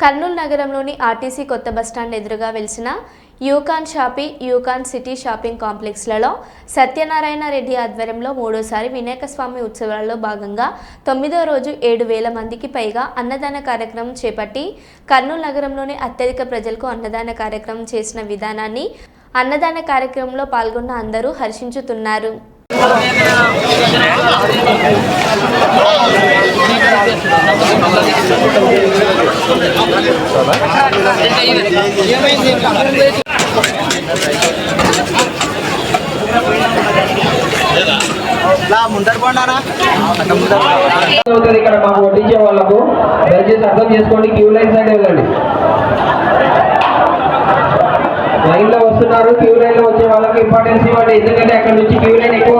కర్నూలు నగరంలోని ఆర్టీసీ కొత్త బస్టాండ్ ఎదురుగా వెలిసిన Yukon Yukon city shopping కాంప్లెక్స్లలో Satyanarayana Reddy ఆధ్వర్యంలో మూడోసారి వినాయక స్వామి ఉత్సవాలలో భాగంగా 9వ రోజు 7,000 మందికి పైగా అన్నదాన కార్యక్రమం చేపట్టి కర్నూలు నగరంలోని అత్యధిక ప్రజలకు అన్నదాన కార్యక్రమం చేసిన విధానాన్ని అన్నదాన కార్యక్రమంలో పాల్గొన్న అందరూ హర్షించుతున్నారు. ఇక్కడ మాకు వడ్డించే వాళ్ళకు దయచేసి అర్థం చేసుకోండి. క్యూ లైన్ సైడ్ వెళ్ళండి. లైన్ లో వస్తున్నారు. క్యూ లైన్ లో వచ్చే వాళ్ళకి ఇంపార్టెన్స్ ఇవ్వండి. ఎందుకంటే అక్కడ నుంచి క్యూ లైన్ ఎక్కువ.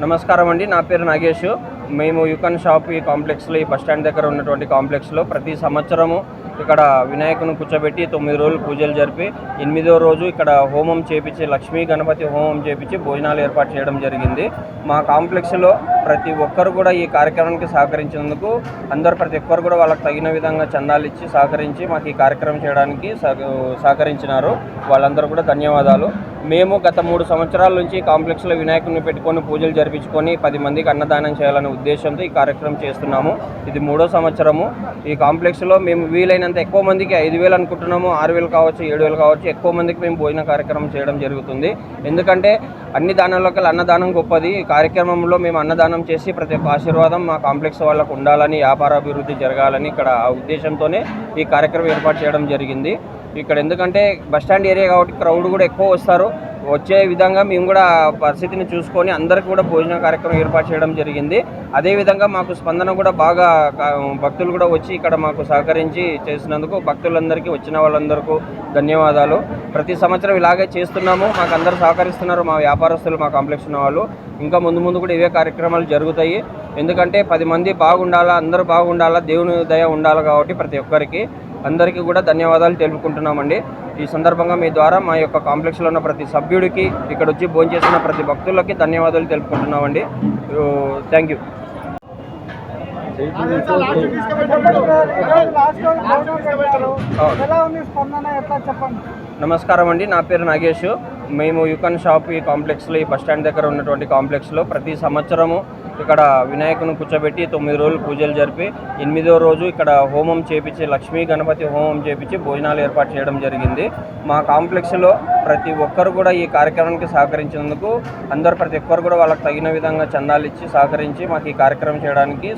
నమస్కారం అండి, నా పేరు నాగేష్. మేము యూకాన్ షాప్ ఈ కాంప్లెక్స్లో, ఈ బస్టాండ్ దగ్గర ఉన్నటువంటి కాంప్లెక్స్లో ప్రతి సంవత్సరము ఇక్కడ వినాయకుని కూర్చోబెట్టి 9 రోజులు పూజలు జరిపి 8వ రోజు ఇక్కడ హోమం చేపించి, లక్ష్మీ గణపతి హోమం చేపించి భోజనాలు ఏర్పాటు చేయడం జరిగింది. మా కాంప్లెక్స్లో ప్రతి ఒక్కరు కూడా ఈ కార్యక్రమానికి సహకరించినందుకు ప్రతి ఒక్కరు కూడా వాళ్ళకి తగిన విధంగా చందాలు ఇచ్చి సహకరించి మాకు ఈ కార్యక్రమం చేయడానికి సహకరించినారు. వాళ్ళందరూ కూడా ధన్యవాదాలు. మేము గత 3 సంవత్సరాల నుంచి కాంప్లెక్స్లో వినాయకుని పెట్టుకొని పూజలు జరిపించుకొని 10 మందికి అన్నదానం చేయాలనే ఉద్దేశంతో ఈ కార్యక్రమం చేస్తున్నాము. ఇది 3వ సంవత్సరము. ఈ కాంప్లెక్స్లో మేము వీలైనంత ఎక్కువ మందికి 5,000 అనుకుంటున్నాము, 6,000 కావచ్చు, 7,000 కావచ్చు, ఎక్కువ మందికి మేము భోజన కార్యక్రమం చేయడం జరుగుతుంది. ఎందుకంటే అన్ని దానాల్లోకి అన్నదానం గొప్పది. ఈ కార్యక్రమంలో మేము అన్నదానం చేసి ప్రతి ఒక్క ఆశీర్వాదం మా కాంప్లెక్స్ వాళ్ళకు ఉండాలని, వ్యాపారాభివృద్ధి జరగాలని ఇక్కడ ఆ ఉద్దేశంతోనే ఈ కార్యక్రమం ఏర్పాటు చేయడం జరిగింది. ఇక్కడ ఎందుకంటే బస్టాండ్ ఏరియా కాబట్టి క్రౌడ్ కూడా ఎక్కువ వస్తారు. వచ్చే విధంగా మేము కూడా పరిస్థితిని చూసుకొని అందరికీ కూడా భోజన కార్యక్రమం ఏర్పాటు చేయడం జరిగింది. అదేవిధంగా మాకు స్పందన కూడా బాగా, భక్తులు కూడా వచ్చి ఇక్కడ మాకు సహకరించి చేసినందుకు భక్తులందరికీ, వచ్చిన వాళ్ళందరికీ ధన్యవాదాలు. ప్రతి సంవత్సరం ఇలాగే చేస్తున్నాము. మాకు అందరూ సహకరిస్తున్నారు, మా వ్యాపారస్తులు, మా కాంప్లెక్స్ ఉన్న వాళ్ళు. ఇంకా ముందు కూడా ఇవే కార్యక్రమాలు జరుగుతాయి. ఎందుకంటే 10 మంది బాగుండాలా, అందరూ బాగుండాలా, దేవుని దయ ఉండాలి కాబట్టి ప్రతి ఒక్కరికి అందరికీ కూడా ధన్యవాదాలు తెలుపుకుంటున్నామండి. ఈ సందర్భంగా మీ ద్వారా మా యొక్క కాంప్లెక్స్లో ఉన్న ప్రతి సభ్యుడికి, ఇక్కడ వచ్చి భోజనం చేసిన ప్రతి భక్తులకి ధన్యవాదాలు తెలుపుకుంటున్నామండి. Thank you. నమస్కారం అండి, నా పేరు నాగేష్. మేము యూకాన్ షాప్ ఈ కాంప్లెక్స్లో, ఈ బస్టాండ్ దగ్గర ఉన్నటువంటి కాంప్లెక్స్లో ప్రతి సంవత్సరము ఇక్కడ వినాయకుని కూర్చోబెట్టి 9 రోజులు పూజలు జరిపి 8వ రోజు ఇక్కడ హోమం చేపించి, లక్ష్మీ గణపతి హోమం చేపించి భోజనాలు ఏర్పాటు చేయడం జరిగింది. మా కాంప్లెక్స్లో ప్రతి ఒక్కరు కూడా ఈ కార్యక్రమానికి సహకరించినందుకు ప్రతి ఒక్కరు కూడా వాళ్ళకి తగిన విధంగా చందాలు ఇచ్చి సహకరించి మాకు ఈ కార్యక్రమం చేయడానికి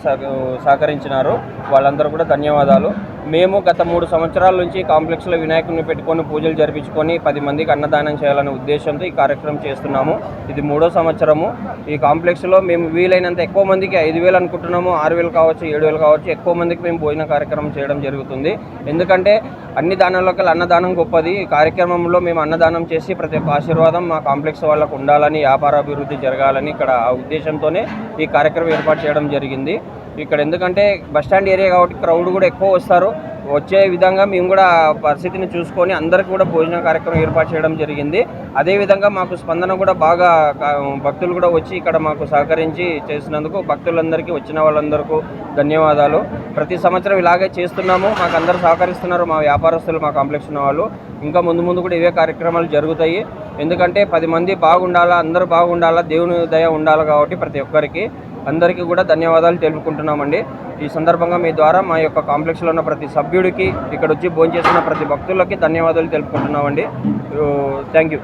సహకరించినారు. వాళ్ళందరూ కూడా ధన్యవాదాలు. మేము గత 3 సంవత్సరాల నుంచి కాంప్లెక్స్లో వినాయకుని పెట్టుకొని పూజలు జరిపించుకొని 10 మందికి అన్నదానం చేయాలనే ఉద్దేశంతో ఈ కార్యక్రమం చేస్తున్నాము. ఇది 3వ సంవత్సరము. ఈ కాంప్లెక్స్లో మేము వీలైనంత ఎక్కువ మందికి 5,000 అనుకుంటున్నాము, 6,000 కావచ్చు, 7,000 కావచ్చు, ఎక్కువ మందికి మేము భోజన కార్యక్రమం చేయడం జరుగుతుంది. ఎందుకంటే అన్ని దానాల్లోకి అన్నదానం గొప్పది. ఈ కార్యక్రమంలో మేము అన్నదానం చేసి ప్రతి ఒక్క ఆశీర్వాదం మా కాంప్లెక్స్ వాళ్ళకు ఉండాలని, వ్యాపారాభివృద్ధి జరగాలని ఇక్కడ ఆ ఉద్దేశంతోనే ఈ కార్యక్రమం ఏర్పాటు చేయడం జరిగింది. ఇక్కడ ఎందుకంటే బస్టాండ్ ఏరియా కాబట్టి క్రౌడ్ కూడా ఎక్కువ వస్తారు. వచ్చే విధంగా మేము కూడా పరిస్థితిని చూసుకొని అందరికీ కూడా భోజన కార్యక్రమం ఏర్పాటు చేయడం జరిగింది. అదేవిధంగా మాకు స్పందన కూడా బాగా, భక్తులు కూడా వచ్చి ఇక్కడ మాకు సహకరించి చేసినందుకు భక్తులందరికీ, వచ్చిన వాళ్ళందరికీ ధన్యవాదాలు. ప్రతి సంవత్సరం ఇలాగే చేస్తున్నాము. మాకు అందరూ సహకరిస్తున్నారు, మా వ్యాపారస్తులు, మా కాంప్లెక్స్ ఉన్న వాళ్ళు. ఇంకా ముందు కూడా ఇవే కార్యక్రమాలు జరుగుతాయి. ఎందుకంటే 10 మంది బాగుండాలా, అందరూ బాగుండాలా, దేవుని దయ ఉండాలి కాబట్టి ప్రతి ఒక్కరికి అందరికీ కూడా ధన్యవాదాలు తెలుపుకుంటున్నామండి. ఈ సందర్భంగా మీ ద్వారా మా యొక్క కాంప్లెక్స్లో ఉన్న ప్రతి సభ్యుడికి, ఇక్కడ వచ్చి భోజనం చేసిన ప్రతి భక్తులకి ధన్యవాదాలు తెలుపుకుంటున్నామండి. Thank you.